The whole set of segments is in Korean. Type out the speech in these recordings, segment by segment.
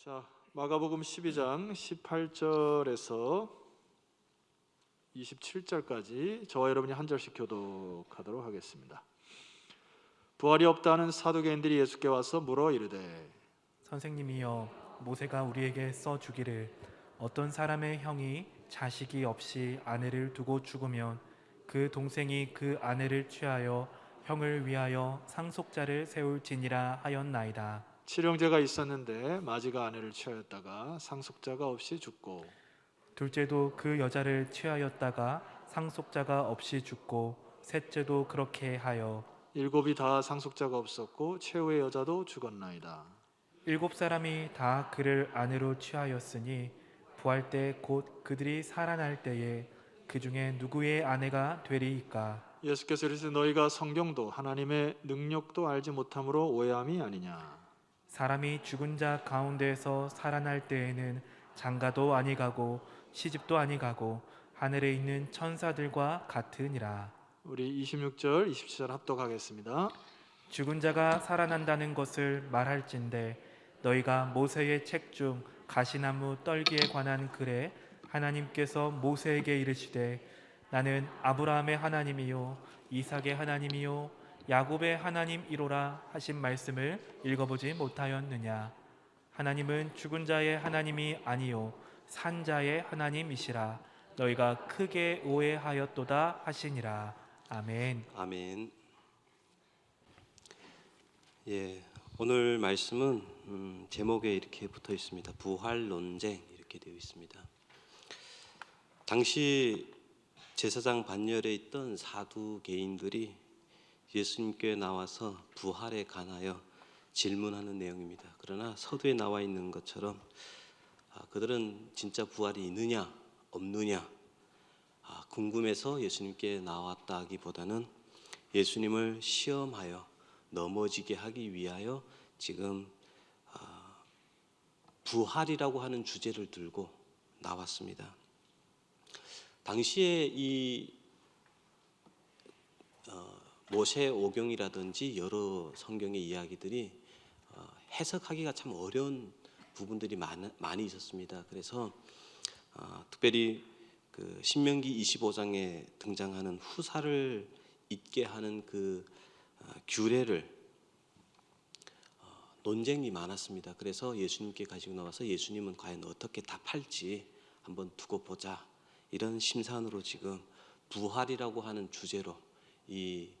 자, 마가복음 12장 18절에서 27절까지 저와 여러분이 한 절씩 교독하도록 하겠습니다. 부활이 없다는 사두개인들이 예수께 와서 물어 이르되 선생님이여, 모세가 우리에게 써주기를 어떤 사람의 형이 자식이 없이 아내를 두고 죽으면 그 동생이 그 아내를 취하여 형을 위하여 상속자를 세울지니라 하였나이다. 칠형제가 있었는데 마지가 아내를 취하였다가 상속자가 없이 죽고 둘째도 그 여자를 취하였다가 상속자가 없이 죽고 셋째도 그렇게 하여 일곱이 다 상속자가 없었고 최후의 여자도 죽었나이다. 7사람이 다 그를 아내로 취하였으니 부활 때 곧 그들이 살아날 때에 그 중에 누구의 아내가 되리이까? 예수께서 이르시되 너희가 성경도 하나님의 능력도 알지 못함으로 오해함이 아니냐. 사람이 죽은 자 가운데에서 살아날 때에는 장가도 아니가고 시집도 아니가고 하늘에 있는 천사들과 같으니라. 우리 26절 27절 합독하겠습니다. 죽은 자가 살아난다는 것을 말할진대 너희가 모세의 책 중 가시나무 떨기에 관한 글에 하나님께서 모세에게 이르시되 나는 아브라함의 하나님이요 이삭의 하나님이요 야곱의 하나님이로라 하신 말씀을 읽어보지 못하였느냐. 하나님은 죽은 자의 하나님이 아니요 산 자의 하나님이시라. 너희가 크게 오해하였도다 하시니라. 아멘. 아멘. 오늘 말씀은 제목에 이렇게 붙어 있습니다. 부활 논쟁 이렇게 되어 있습니다. 당시 제사장 반열에 있던 사두개인들이 예수님께 나와서 부활에 관하여 질문하는 내용입니다. 그러나 서두에 나와 있는 것처럼 그들은 진짜 부활이 있느냐 없느냐 궁금해서 예수님께 나왔다기보다는 예수님을 시험하여 넘어지게 하기 위하여 지금 부활이라고 하는 주제를 들고 나왔습니다. 당시에 이 모세오경이라든지 여러 성경의 이야기들이 해석하기가 참 어려운 부분들이 많이 있었습니다. 그래서 특별히 그 신명기 25장에 등장하는 후사를 잊게 하는 그 규례를 논쟁이 많았습니다. 그래서 예수님께 가지고 나와서 예수님은 과연 어떻게 답할지 한번 두고 보자, 이런 심산으로 지금 부활이라고 하는 주제로 이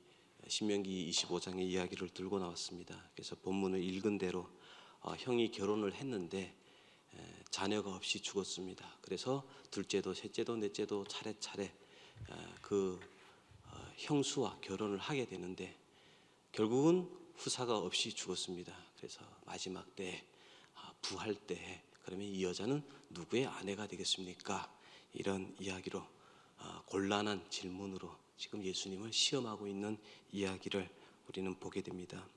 신명기 25장의 이야기를 들고 나왔습니다. 그래서 본문을 읽은 대로 형이 결혼을 했는데 자녀가 없이 죽었습니다. 그래서 둘째도 셋째도 넷째도 차례차례 그 형수와 결혼을 하게 되는데 결국은 후사가 없이 죽었습니다. 그래서 마지막 때 부활 때 그러면 이 여자는 누구의 아내가 되겠습니까? 이런 이야기로 곤란한 질문으로 지금 예수님을 시험하고 있는 이야기를 우리는 보게 됩니다.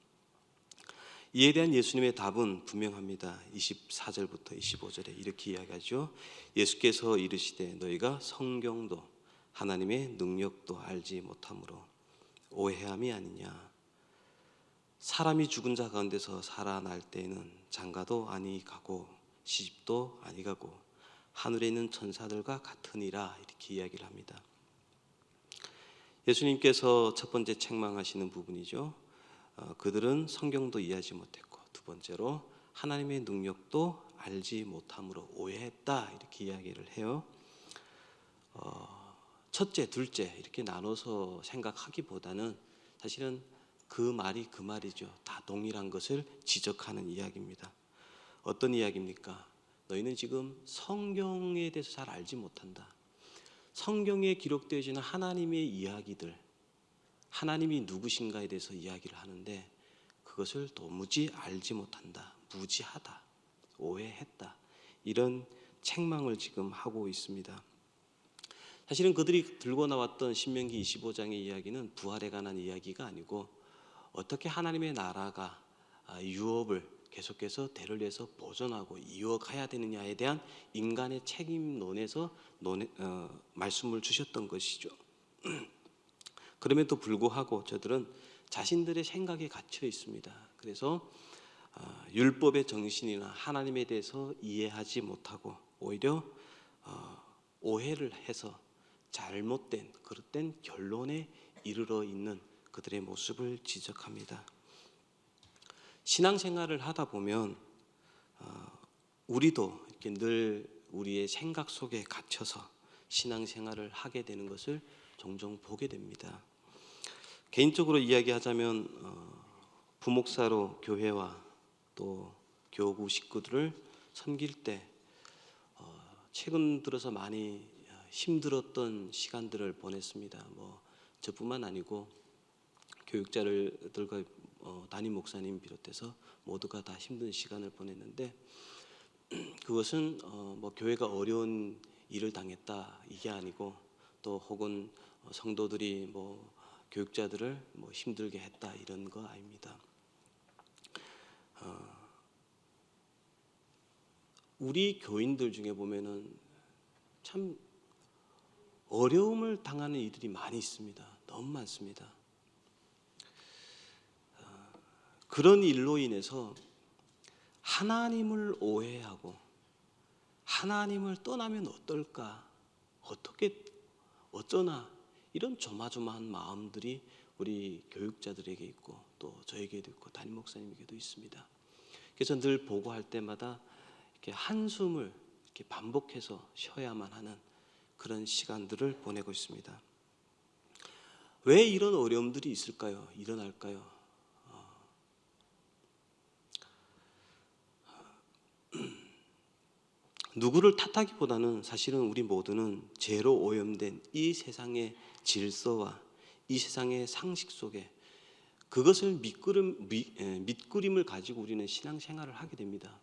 이에 대한 예수님의 답은 분명합니다. 24절부터 25절에 이렇게 이야기하죠. 예수께서 이르시되 너희가 성경도 하나님의 능력도 알지 못함으로 오해함이 아니냐. 사람이 죽은 자 가운데서 살아날 때에는 장가도 아니 가고 시집도 아니 가고 하늘에 있는 천사들과 같으니라, 이렇게 이야기를 합니다. 예수님께서 첫 번째 책망하시는 부분이죠. 그들은 성경도 이해하지 못했고, 두 번째로 하나님의 능력도 알지 못함으로 오해했다, 이렇게 이야기를 해요. 첫째, 둘째 이렇게 나눠서 생각하기보다는 사실은 그 말이 그 말이죠. 다 동일한 것을 지적하는 이야기입니다. 어떤 이야기입니까? 너희는 지금 성경에 대해서 잘 알지 못한다. 성경에 기록되어지는 하나님의 이야기들, 하나님이 누구신가에 대해서 이야기를 하는데 그것을 도무지 알지 못한다, 무지하다, 오해했다, 이런 책망을 지금 하고 있습니다. 사실은 그들이 들고 나왔던 신명기 25장의 이야기는 부활에 관한 이야기가 아니고 어떻게 하나님의 나라가 유업을 계속해서 대를 위해서 보존하고 이어가야 되느냐에 대한 인간의 책임론에서 말씀을 주셨던 것이죠. 그럼에도 불구하고 저들은 자신들의 생각에 갇혀 있습니다. 그래서 율법의 정신이나 하나님에 대해서 이해하지 못하고 오히려 오해를 해서 잘못된 그릇된 결론에 이르러 있는 그들의 모습을 지적합니다. 신앙생활을 하다 보면 우리도 이렇게 늘 우리의 생각 속에 갇혀서 신앙생활을 하게 되는 것을 종종 보게 됩니다. 개인적으로 이야기하자면 부목사로 교회와 또 교구 식구들을 섬길 때 최근 들어서 많이 힘들었던 시간들을 보냈습니다. 뭐 저뿐만 아니고 교육자들과 담임 목사님 비롯해서 모두가 다 힘든 시간을 보냈는데, 그것은 뭐 교회가 어려운 일을 당했다 이게 아니고, 또 혹은 성도들이 뭐 교육자들을 뭐 힘들게 했다 이런 거 아닙니다. 우리 교인들 중에 보면은 참 어려움을 당하는 이들이 많이 있습니다. 너무 많습니다. 그런 일로 인해서 하나님을 오해하고 하나님을 떠나면 어떨까, 어떻게 어쩌나 이런 조마조마한 마음들이 우리 교육자들에게 있고 또 저에게도 있고 담임 목사님에게도 있습니다. 그래서 늘 보고할 때마다 이렇게 한숨을 이렇게 반복해서 쉬어야만 하는 그런 시간들을 보내고 있습니다. 왜 이런 어려움들이 있을까요? 일어날까요? 누구를 탓하기보다는 사실은 우리 모두는 죄로 오염된 이 세상의 질서와 이 세상의 상식 속에 그것을 밑그림을 가지고 우리는 신앙생활을 하게 됩니다.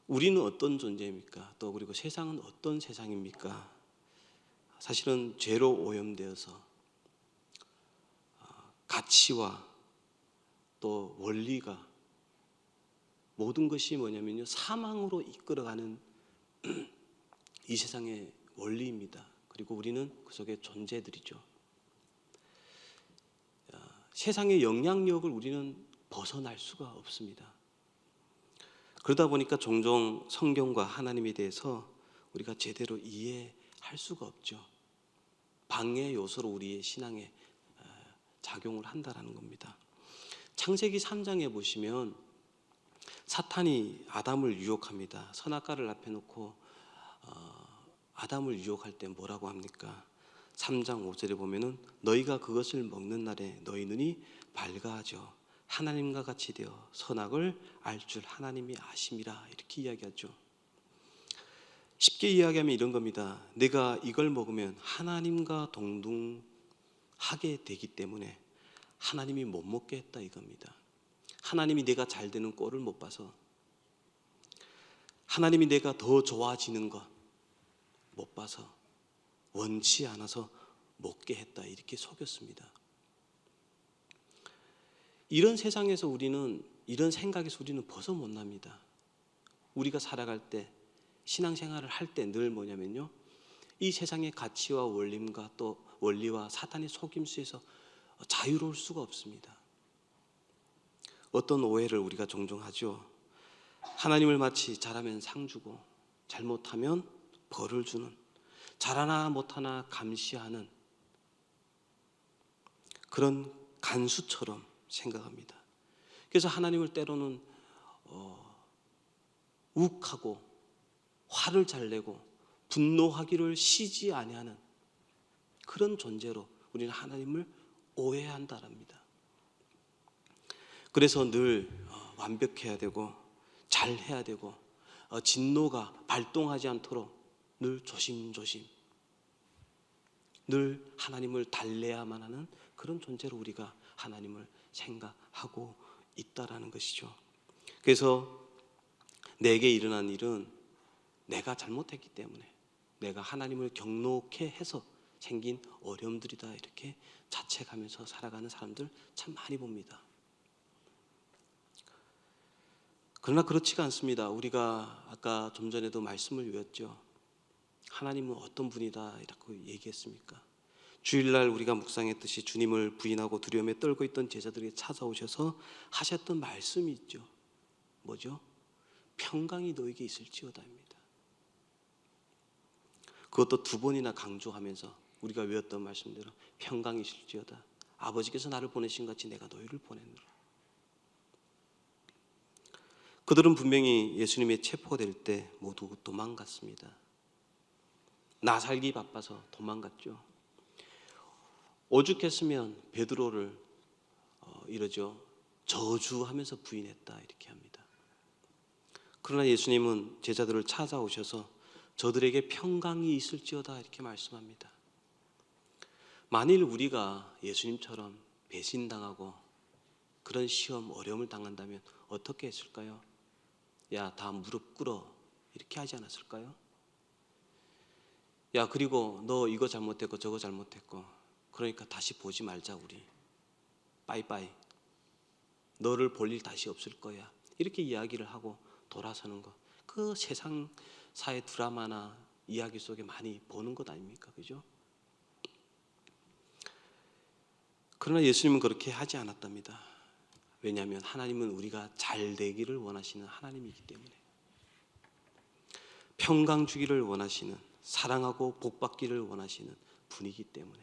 우리는 어떤 존재입니까? 또 그리고 세상은 어떤 세상입니까? 사실은 죄로 오염되어서 가치와 또 원리가 모든 것이 뭐냐면요, 사망으로 이끌어가는 이 세상의 원리입니다. 그리고 우리는 그 속의 존재들이죠. 세상의 영향력을 우리는 벗어날 수가 없습니다. 그러다 보니까 종종 성경과 하나님에 대해서 우리가 제대로 이해할 수가 없죠. 방해 요소로 우리의 신앙에 작용을 한다라는 겁니다. 창세기 3장에 보시면 사탄이 아담을 유혹합니다. 선악과를 앞에 놓고 아담을 유혹할 때 뭐라고 합니까? 3장 5절에 보면은 너희가 그것을 먹는 날에 너희 눈이 밝아져 하나님과 같이 되어 선악을 알 줄 하나님이 아심이라, 이렇게 이야기하죠. 쉽게 이야기하면 이런 겁니다. 내가 이걸 먹으면 하나님과 동등하게 되기 때문에 하나님이 못 먹게 했다 이겁니다. 하나님이 내가 잘 되는 꼴을 못 봐서, 하나님이 내가 더 좋아지는 것 못 봐서, 원치 않아서 먹게 했다 이렇게 속였습니다. 이런 세상에서 우리는, 이런 생각에서 우리는 벗어 못 납니다. 우리가 살아갈 때, 신앙생활을 할 때 늘 뭐냐면요, 이 세상의 가치와 원림과 또 원리와 사탄의 속임수에서 자유로울 수가 없습니다. 어떤 오해를 우리가 종종 하죠. 하나님을 마치 잘하면 상 주고 잘못하면 벌을 주는, 잘하나 못하나 감시하는 그런 간수처럼 생각합니다. 그래서 하나님을 때로는 욱하고 화를 잘 내고 분노하기를 쉬지 아니하는 그런 존재로 우리는 하나님을 오해한다랍니다. 그래서 늘 완벽해야 되고 잘해야 되고 진노가 발동하지 않도록 늘 조심조심, 늘 하나님을 달래야만 하는 그런 존재로 우리가 하나님을 생각하고 있다라는 것이죠. 그래서 내게 일어난 일은 내가 잘못했기 때문에, 내가 하나님을 경노케 해서 생긴 어려움들이다, 이렇게 자책하면서 살아가는 사람들 참 많이 봅니다. 그러나 그렇지가 않습니다. 우리가 아까 좀 전에도 말씀을 외웠죠. 하나님은 어떤 분이다 이라고 얘기했습니까? 주일날 우리가 묵상했듯이 주님을 부인하고 두려움에 떨고 있던 제자들에게 찾아오셔서 하셨던 말씀이 있죠. 뭐죠? 평강이 너에게 있을지어다입니다. 그것도 두 번이나 강조하면서 우리가 외웠던 말씀대로 평강이 있을지어다. 아버지께서 나를 보내신 같이 내가 너희를 보내노라. 그들은 분명히 예수님의 체포될 때 모두 도망갔습니다. 나 살기 바빠서 도망갔죠. 오죽했으면 베드로를 이러죠. 저주하면서 부인했다 이렇게 합니다. 그러나 예수님은 제자들을 찾아오셔서 저들에게 평강이 있을지어다 이렇게 말씀합니다. 만일 우리가 예수님처럼 배신당하고 그런 시험, 어려움을 당한다면 어떻게 했을까요? 야, 다 무릎 꿇어 이렇게 하지 않았을까요? 야, 그리고 너 이거 잘못했고 저거 잘못했고 그러니까 다시 보지 말자 우리. 빠이빠이. 너를 볼 일 다시 없을 거야. 이렇게 이야기를 하고 돌아서는 것. 그 세상사의 드라마나 이야기 속에 많이 보는 것 아닙니까? 그죠? 그러나 예수님은 그렇게 하지 않았답니다. 왜냐하면 하나님은 우리가 잘 되기를 원하시는 하나님이기 때문에, 평강 주기를 원하시는, 사랑하고 복 받기를 원하시는 분이기 때문에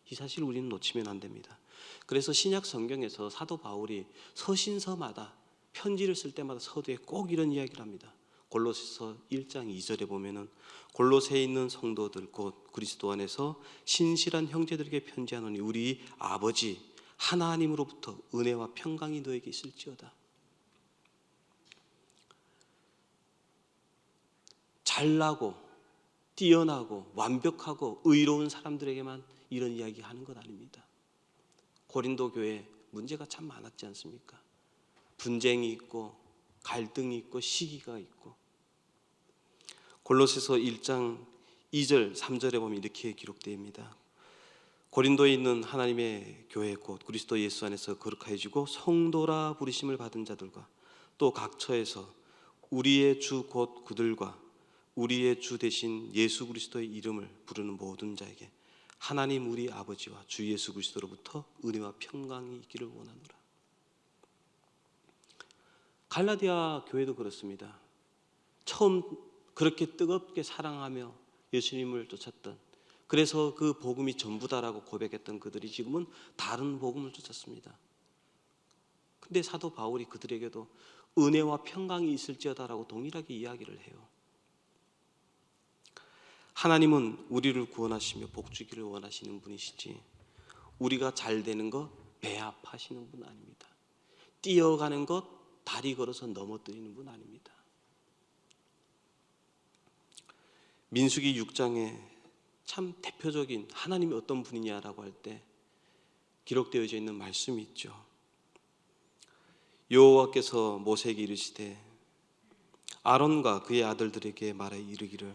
이 사실을 우리는 놓치면 안 됩니다. 그래서 신약 성경에서 사도 바울이 서신서마다 편지를 쓸 때마다 서두에 꼭 이런 이야기를 합니다. 골로새서 1장 2절에 보면은 골로새에 있는 성도들 곧 그리스도 안에서 신실한 형제들에게 편지하노니 우리 아버지 하나님으로부터 은혜와 평강이 너에게 있을지어다. 잘나고 뛰어나고 완벽하고 의로운 사람들에게만 이런 이야기 하는 것 아닙니다. 고린도 교회 문제가 참 많았지 않습니까? 분쟁이 있고 갈등이 있고 시기가 있고. 골로새서 1장 2절 3절에 보면 이렇게 기록되어 고린도에 있는 하나님의 교회 곧 그리스도 예수 안에서 거룩하여지고 성도라 부르심을 받은 자들과 또 각 처에서 우리의 주 곧 그들과 우리의 주 대신 예수 그리스도의 이름을 부르는 모든 자에게 하나님 우리 아버지와 주 예수 그리스도로부터 은혜와 평강이 있기를 원하노라. 갈라디아 교회도 그렇습니다. 처음 그렇게 뜨겁게 사랑하며 예수님을 쫓았던, 그래서 그 복음이 전부다라고 고백했던 그들이 지금은 다른 복음을 쫓았습니다. 근데 사도 바울이 그들에게도 은혜와 평강이 있을지어다라고 동일하게 이야기를 해요. 하나님은 우리를 구원하시며 복 주기를 원하시는 분이시지 우리가 잘 되는 것 배합하시는 분 아닙니다. 뛰어가는 것 다리 걸어서 넘어뜨리는 분 아닙니다. 민수기 6장에 참 대표적인 하나님이 어떤 분이냐라고 할 때 기록되어져 있는 말씀이 있죠. 여호와께서 모세에게 이르시되 아론과 그의 아들들에게 말하여 이르기를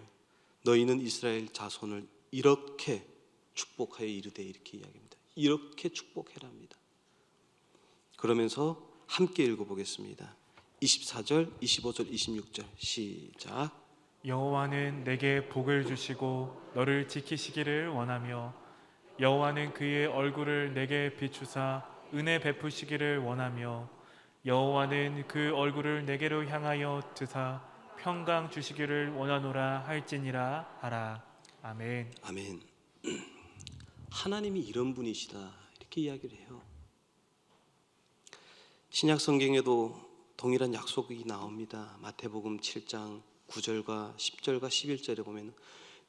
너희는 이스라엘 자손을 이렇게 축복하여 이르되 이렇게 이야기합니다. 이렇게 축복해랍니다. 그러면서 함께 읽어보겠습니다. 24절, 25절, 26절 시작. 여호와는 내게 복을 주시고 너를 지키시기를 원하며 여호와는 그의 얼굴을 내게 비추사 은혜 베푸시기를 원하며 여호와는 그 얼굴을 내게로 향하여 드사 평강 주시기를 원하노라 할지니라 하라. 아멘. 아멘. 하나님이 이런 분이시다 이렇게 이야기를 해요. 신약 성경에도 동일한 약속이 나옵니다. 마태복음 7장 9절과 10절과 11절에 보면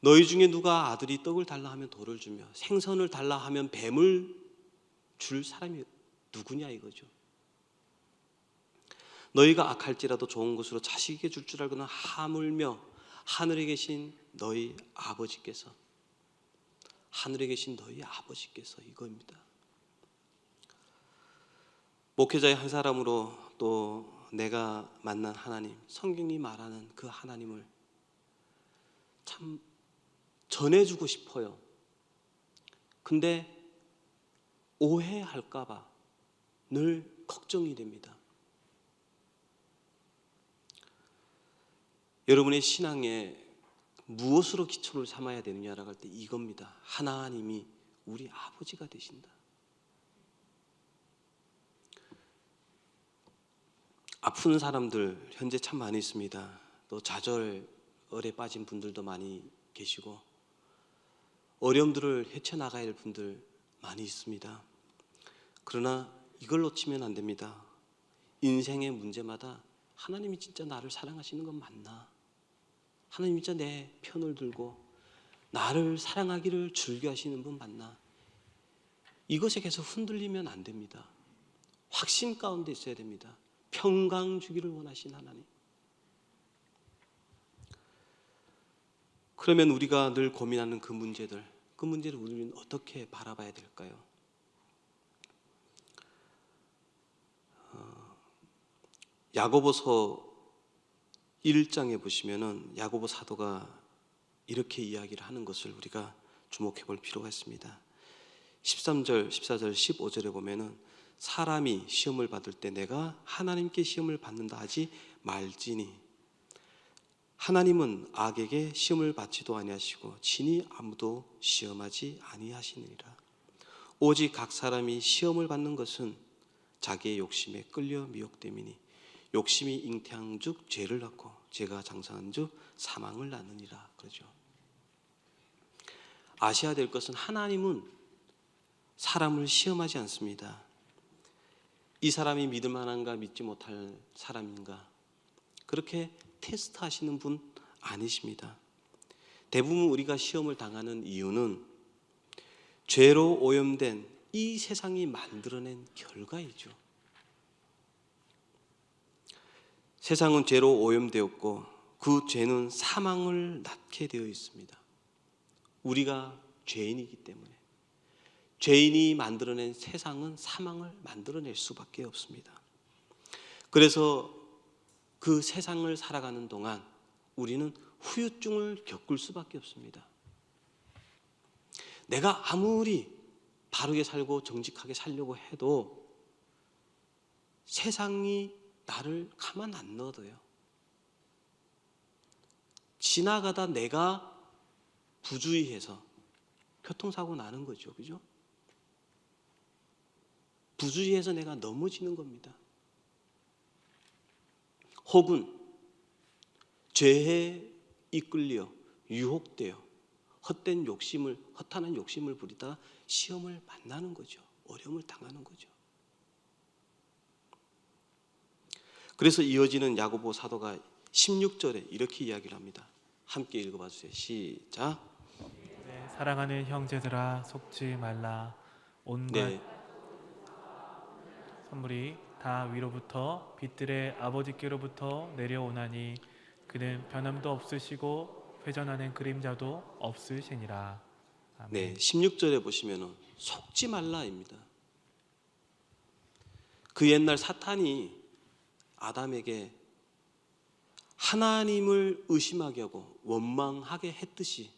너희 중에 누가 아들이 떡을 달라 하면 돌을 주며 생선을 달라 하면 뱀을 줄 사람이 누구냐 이거죠. 너희가 악할지라도 좋은 것으로 자식에게 줄 줄 알고는 하물며 하늘에 계신 너희 아버지께서, 하늘에 계신 너희 아버지께서 이겁니다. 목회자의 한 사람으로 또 내가 만난 하나님, 성경이 말하는 그 하나님을 참 전해주고 싶어요. 근데 오해할까 봐 늘 걱정이 됩니다. 여러분의 신앙에 무엇으로 기초를 삼아야 되느냐라고 할 때 이겁니다. 하나님이 우리 아버지가 되신다. 아픈 사람들 현재 참 많이 있습니다. 또 좌절에 빠진 분들도 많이 계시고 어려움들을 헤쳐나가야 할 분들 많이 있습니다. 그러나 이걸 놓치면 안 됩니다. 인생의 문제마다 하나님이 진짜 나를 사랑하시는 건 맞나? 하나님이 진짜 내 편을 들고 나를 사랑하기를 즐겨하시는 분 맞나? 이것에 계속 흔들리면 안 됩니다. 확신 가운데 있어야 됩니다. 평강 주기를 원하신 하나님. 그러면 우리가 늘 고민하는 그 문제를 우리는 어떻게 바라봐야 될까요? 야고보서 1장에 보시면은 야고보 사도가 이렇게 이야기를 하는 것을 우리가 주목해 볼 필요가 있습니다. 13절, 14절, 15절에 보면은 사람이 시험을 받을 때 내가 하나님께 시험을 받는다 하지 말지니 하나님은 악에게 시험을 받지도 아니하시고 친히 아무도 시험하지 아니하시느니라. 오직 각 사람이 시험을 받는 것은 자기의 욕심에 끌려 미혹됨이니 욕심이 잉태한즉 죄를 낳고 죄가 장성한즉 사망을 낳느니라. 그러죠. 아셔야 될 것은 하나님은 사람을 시험하지 않습니다. 이 사람이 믿을 만한가 믿지 못할 사람인가 그렇게 테스트하시는 분 아니십니다. 대부분 우리가 시험을 당하는 이유는 죄로 오염된 이 세상이 만들어낸 결과이죠. 세상은 죄로 오염되었고 그 죄는 사망을 낳게 되어 있습니다. 우리가 죄인이기 때문에 죄인이 만들어낸 세상은 사망을 만들어낼 수밖에 없습니다. 그래서 그 세상을 살아가는 동안 우리는 후유증을 겪을 수밖에 없습니다. 내가 아무리 바르게 살고 정직하게 살려고 해도 세상이 나를 가만 안 놔둬요. 지나가다 내가 부주의해서 교통사고 나는 거죠. 그죠? 부주의해서 내가 넘어지는 겁니다. 혹은 죄에 이끌려 유혹되어 허탄한 욕심을 부리다 시험을 만나는 거죠. 어려움을 당하는 거죠. 그래서 이어지는 야고보 사도가 16절에 이렇게 이야기를 합니다. 함께 읽어봐 주세요. 시작. 네, 사랑하는 형제들아 속지 말라. 온갖 네, 선물이 다 위로부터 빛들의 아버지께로부터 내려오나니 그는 변함도 없으시고 회전하는 그림자도 없으시니라. 아멘. 네, 16절에 보시면은 속지 말라입니다. 그 옛날 사탄이 아담에게 하나님을 의심하게 하고 원망하게 했듯이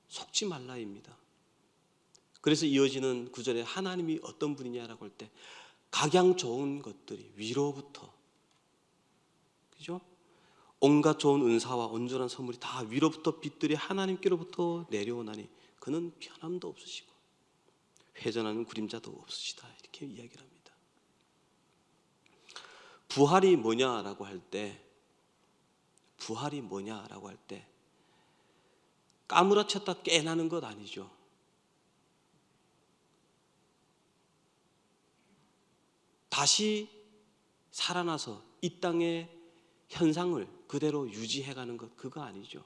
속지 말라입니다. 그래서 이어지는 구절에 하나님이 어떤 분이냐라고 할 때 각양 좋은 것들이 위로부터, 그죠? 온갖 좋은 은사와 온전한 선물이 다 위로부터 빛들이 하나님께로부터 내려오나니 그는 변함도 없으시고 회전하는 그림자도 없으시다. 이렇게 이야기를 합니다. 부활이 뭐냐라고 할 때 까무라쳤다 깨나는 것 아니죠. 다시 살아나서 이 땅의 현상을 그대로 유지해가는 것 그거 아니죠.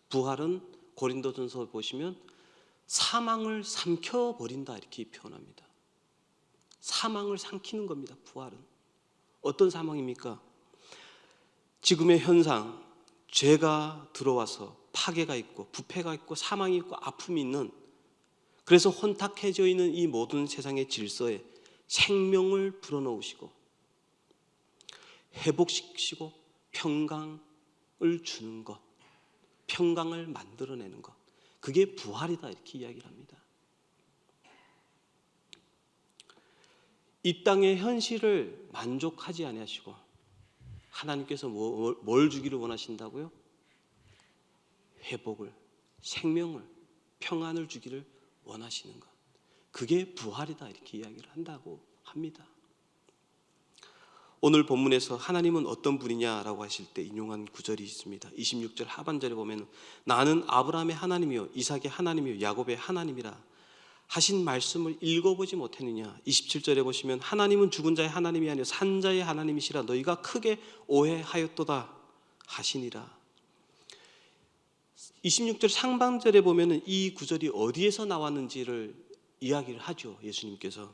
부활은 고린도전서 보시면 사망을 삼켜버린다 이렇게 표현합니다. 사망을 삼키는 겁니다. 부활은 어떤 사망입니까? 지금의 현상, 죄가 들어와서 파괴가 있고 부패가 있고 사망이 있고 아픔이 있는, 그래서 혼탁해져 있는 이 모든 세상의 질서에 생명을 불어넣으시고 회복시키시고 평강을 주는 것, 평강을 만들어내는 것, 그게 부활이다 이렇게 이야기를 합니다. 이 땅의 현실을 만족하지 아니하시고 하나님께서 뭘 주기를 원하신다고요? 회복을, 생명을, 평안을 주기를 원하시는 것. 그게 부활이다 이렇게 이야기를 한다고 합니다. 오늘 본문에서 하나님은 어떤 분이냐라고 하실 때 인용한 구절이 있습니다. 26절 하반절에 보면 나는 아브라함의 하나님이요 이삭의 하나님이요 야곱의 하나님이라 하신 말씀을 읽어보지 못했느냐. 27절에 보시면 하나님은 죽은 자의 하나님이 아니요 산 자의 하나님이시라 너희가 크게 오해하였도다 하시니라. 26절 상반절에 보면 이 구절이 어디에서 나왔는지를 이야기를 하죠. 예수님께서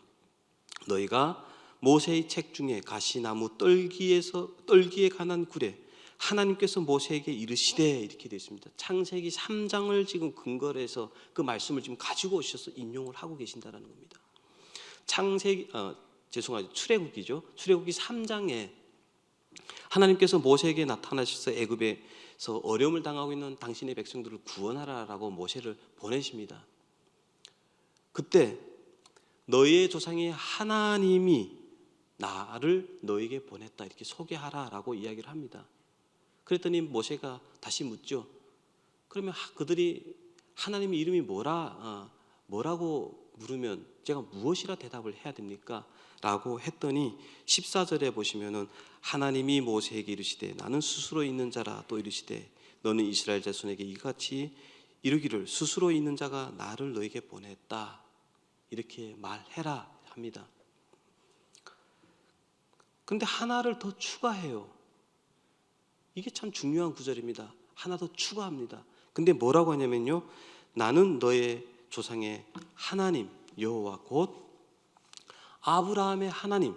너희가 모세의 책 중에 가시나무 떨기에 관한 구례 하나님께서 모세에게 이르시되 이렇게 되어 있습니다. 창세기 3장을 지금 근거로 해서 그 말씀을 지금 가지고 오셔서 인용을 하고 계신다는 겁니다. 출애굽이죠. 출애굽기 3장에 하나님께서 모세에게 나타나셔서 애굽에서 어려움을 당하고 있는 당신의 백성들을 구원하라라고 모세를 보내십니다. 그때 너희의 조상의 하나님이 나를 너에게 보냈다 이렇게 소개하라라고 이야기를 합니다. 그랬더니 모세가 다시 묻죠. 그러면 그들이 하나님의 이름이 뭐라고 물으면 제가 무엇이라 대답을 해야 됩니까? 라고 했더니 14절에 보시면은 하나님이 모세에게 이르시되 나는 스스로 있는 자라 또 이르시되 너는 이스라엘 자손에게 이같이 이르기를 스스로 있는 자가 나를 너에게 보냈다 이렇게 말해라 합니다. 근데 하나를 더 추가해요. 이게 참 중요한 구절입니다. 하나 더 추가합니다. 근데 뭐라고 하냐면요. 나는 너의 조상의 하나님 여호와 곧 아브라함의 하나님,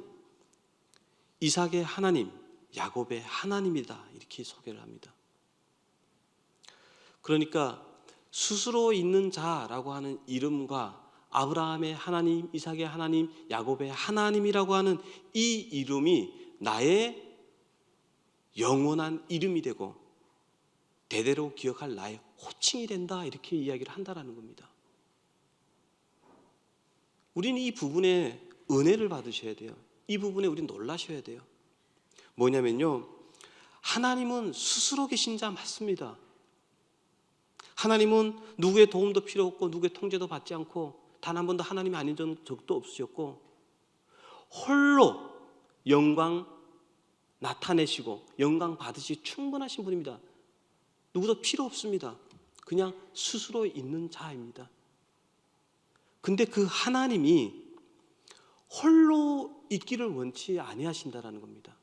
이삭의 하나님, 야곱의 하나님이다. 이렇게 소개를 합니다. 그러니까 스스로 있는 자라고 하는 이름과 아브라함의 하나님, 이삭의 하나님, 야곱의 하나님이라고 하는 이 이름이 나의 영원한 이름이 되고 대대로 기억할 나의 호칭이 된다 이렇게 이야기를 한다는 겁니다. 우리는 이 부분에 은혜를 받으셔야 돼요. 이 부분에 우리는 놀라셔야 돼요. 뭐냐면요, 하나님은 스스로 계신 자 맞습니다. 하나님은 누구의 도움도 필요 없고 누구의 통제도 받지 않고 단 한 번도 하나님이 아닌 적도 없으셨고 홀로 영광 나타내시고 영광 받으시 충분하신 분입니다. 누구도 필요 없습니다. 그냥 스스로 있는 자입니다. 근데 그 하나님이 홀로 있기를 원치 아니하신다라는 겁니다.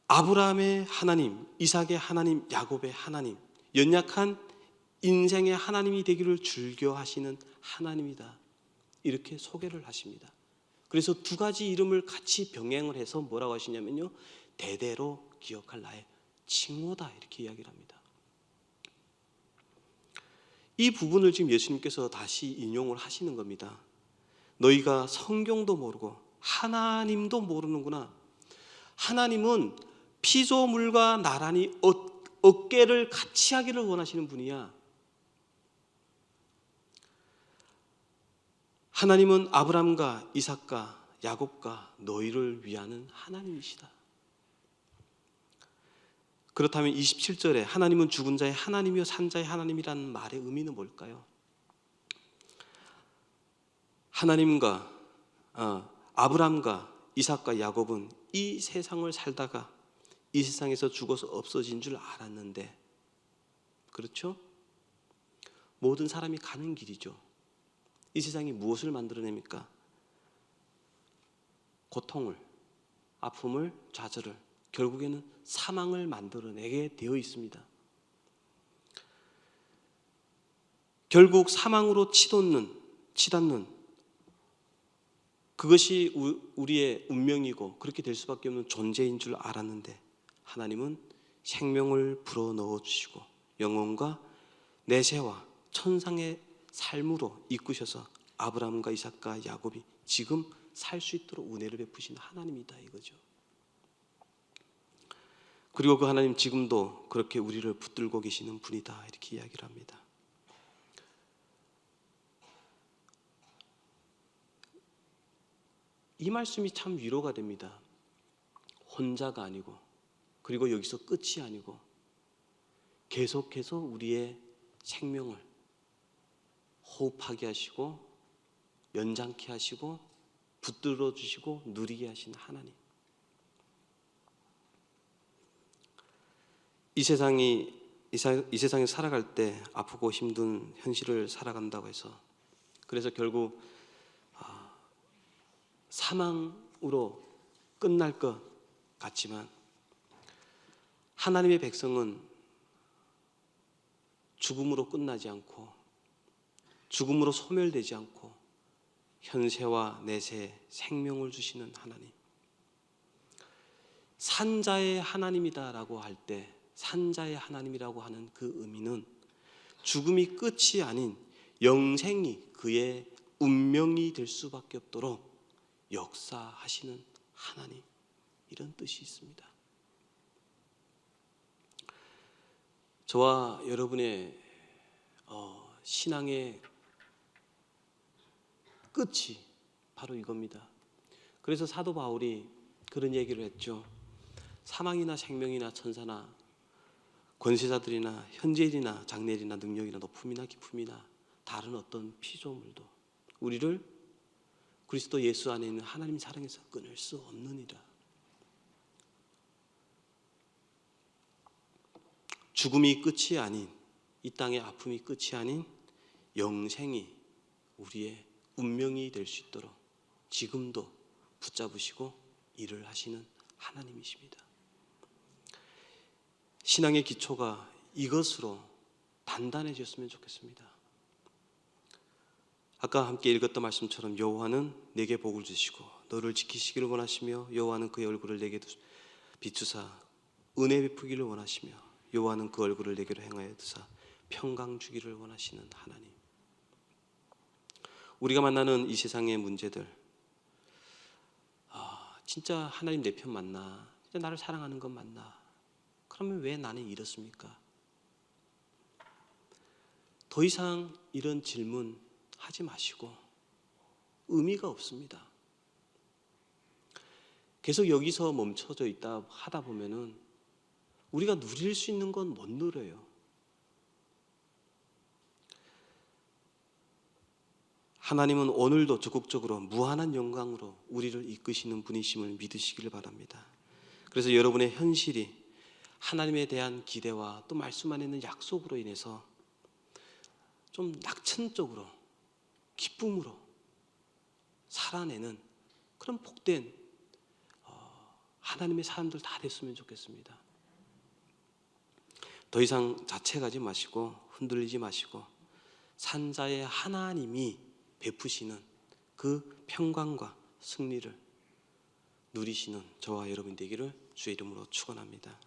아브라함의 하나님, 이삭의 하나님, 야곱의 하나님, 연약한 인생의 하나님이 되기를 즐겨하시는 하나님이다. 이렇게 소개를 하십니다. 그래서 두 가지 이름을 같이 병행을 해서 뭐라고 하시냐면요, 대대로 기억할 나의 칭호다 이렇게 이야기를 합니다. 이 부분을 지금 예수님께서 다시 인용을 하시는 겁니다. 너희가 성경도 모르고 하나님도 모르는구나. 하나님은 피조물과 나란히 어깨를 같이 하기를 원하시는 분이야. 하나님은 아브람과 이삭과 야곱과 너희를 위하는 하나님이시다. 그렇다면 27절에 하나님은 죽은 자의 하나님이요 산 자의 하나님이라는 말의 의미는 뭘까요? 하나님과 아브람과 이삭과 야곱은 이 세상을 살다가 이 세상에서 죽어서 없어진 줄 알았는데, 그렇죠? 모든 사람이 가는 길이죠. 이 세상이 무엇을 만들어냅니까? 고통을, 아픔을, 좌절을, 결국에는 사망을 만들어내게 되어 있습니다. 결국 사망으로 치닫는 그것이 우리의 운명이고 그렇게 될 수밖에 없는 존재인 줄 알았는데 하나님은 생명을 불어넣어 주시고 영혼과 내세와 천상의 삶으로 이끄셔서 아브라함과 이삭과 야곱이 지금 살 수 있도록 은혜를 베푸신 하나님이다 이거죠. 그리고 그 하나님 지금도 그렇게 우리를 붙들고 계시는 분이다 이렇게 이야기를 합니다. 이 말씀이 참 위로가 됩니다. 혼자가 아니고 그리고 여기서 끝이 아니고 계속해서 우리의 생명을 호흡하게 하시고 연장케 하시고 붙들어 주시고 누리게 하신 하나님. 이 세상에 살아갈 때 아프고 힘든 현실을 살아간다고 해서 그래서 결국 사망으로 끝날 것 같지만 하나님의 백성은 죽음으로 끝나지 않고 죽음으로 소멸되지 않고 현세와 내세 생명을 주시는 하나님. 산자의 하나님이다라고 할 때 산자의 하나님이라고 하는 그 의미는 죽음이 끝이 아닌 영생이 그의 운명이 될 수밖에 없도록 역사하시는 하나님, 이런 뜻이 있습니다. 저와 여러분의 신앙의 끝이 바로 이겁니다. 그래서 사도 바울이 그런 얘기를 했죠. 사망이나 생명이나 천사나 권세자들이나 현재일이나 장래일이나 능력이나 높음이나 깊음이나 다른 어떤 피조물도 우리를 그리스도 예수 안에 있는 하나님 사랑에서 끊을 수 없느니라. 죽음이 끝이 아닌, 이 땅의 아픔이 끝이 아닌 영생이 우리의 운명이 될 수 있도록 지금도 붙잡으시고 일을 하시는 하나님이십니다. 신앙의 기초가 이것으로 단단해졌으면 좋겠습니다. 아까 함께 읽었던 말씀처럼 여호와는 내게 복을 주시고 너를 지키시기를 원하시며 여호와는 그의 얼굴을 내게 비추사 은혜 베푸기를 원하시며 여호와는 그 얼굴을 내게로 행하여 드사 평강 주기를 원하시는 하나님. 우리가 만나는 이 세상의 문제들, 진짜 하나님 내 편 맞나? 진짜 나를 사랑하는 건 맞나? 그러면 왜 나는 이렇습니까? 더 이상 이런 질문 하지 마시고 의미가 없습니다. 계속 여기서 멈춰져 있다 하다 보면은 우리가 누릴 수 있는 건 못 누려요. 하나님은 오늘도 적극적으로 무한한 영광으로 우리를 이끄시는 분이심을 믿으시기를 바랍니다. 그래서 여러분의 현실이 하나님에 대한 기대와 또 말씀 안에 있는 약속으로 인해서 좀 낙천적으로 기쁨으로 살아내는 그런 복된 하나님의 사람들 다 됐으면 좋겠습니다. 더 이상 자책하지 마시고 흔들리지 마시고 산자의 하나님이 베푸시는 그 평강과 승리를 누리시는 저와 여러분 되기를 주의 이름으로 축원합니다.